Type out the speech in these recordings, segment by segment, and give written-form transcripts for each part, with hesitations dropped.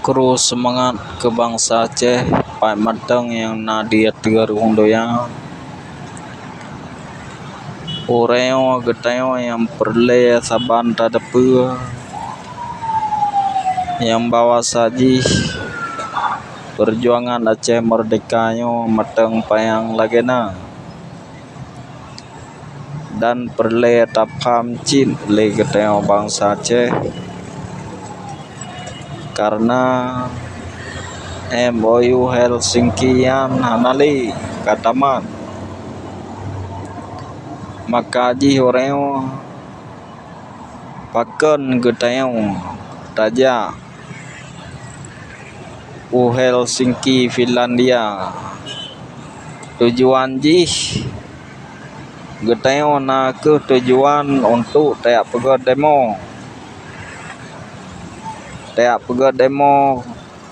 Kru semangat ke bangsa Aceh, Pak Mateng yang nadia terung doyang. Oreo geteo yang perle saban tadapu yang bawa saji perjuangan Aceh merdekanyo mateng payang lagena dan perle tapam cin le geteo bangsa Aceh karena MOU Helsinki yang hanali kataman makaji oreo paken geteo taja Helsinki Finlandia tujuan jih geteo na ke tujuan untuk tayak pegat demo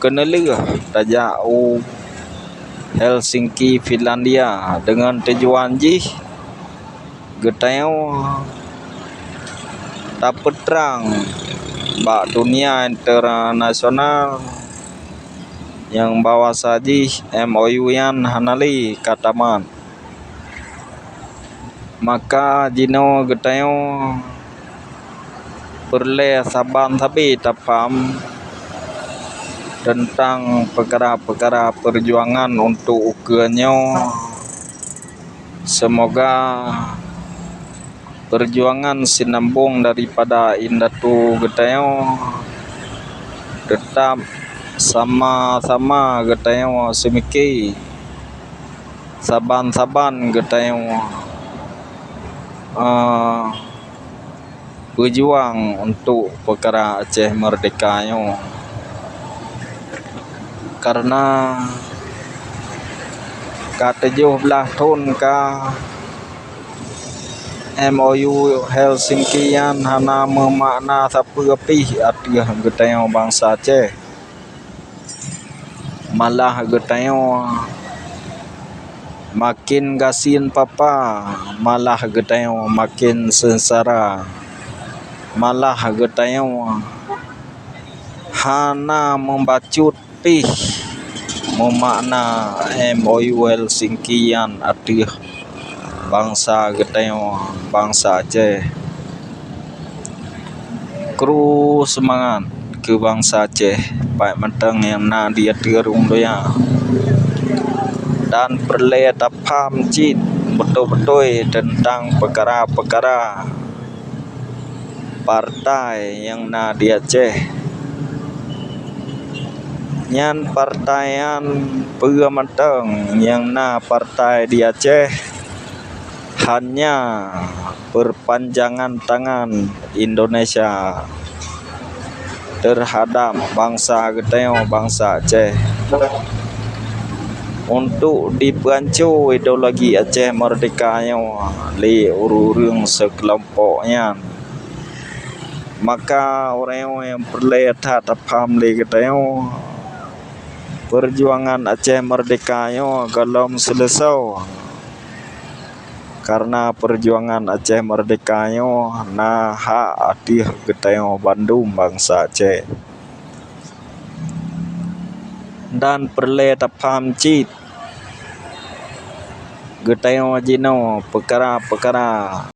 kenelih taja Helsinki Finlandia dengan tujuan jih geteo dapat terang bak dunia internasional yang bawa saji MOU yang hanali kataman maka jino geteo perle saban tapi tapam tentang perkara-perkara perjuangan untuk ukurnya. Semoga perjuangan sinambung daripada indatu geteo tetap sama-sama geteo semiki saban-saban geteo berjuang untuk perkara Aceh merdekanya karena ke-17 tahun MOU Helsinki yang hana memakna sapeupih artiah geteo bangsa Aceh malah geteo makin gasin papa malah geteo makin sengsara malah geteo hana membacut pih memakna MOU Helsinki yang artiah bangsa geteo bangsa Aceh. Kru semangat ke bangsa Aceh Pak Mateng yang nadia terung doyang dan perle tapam cin betul-betul tentang perkara-perkara partai yang nadia Aceh nyan partaian Pemateng yang na partai di Aceh hanya perpanjangan tangan Indonesia terhadap bangsa geteo bangsa Aceh untuk diperancu ideologi Aceh merdekanya li ururung sekelompoknya maka orang yang perle tapam li geteo perjuangan Aceh merdekanya belum selesai karena perjuangan Aceh merdekanya nah hak atih geteo Bandung bangsa Aceh dan perle tapam cit geteo jino perkara-perkara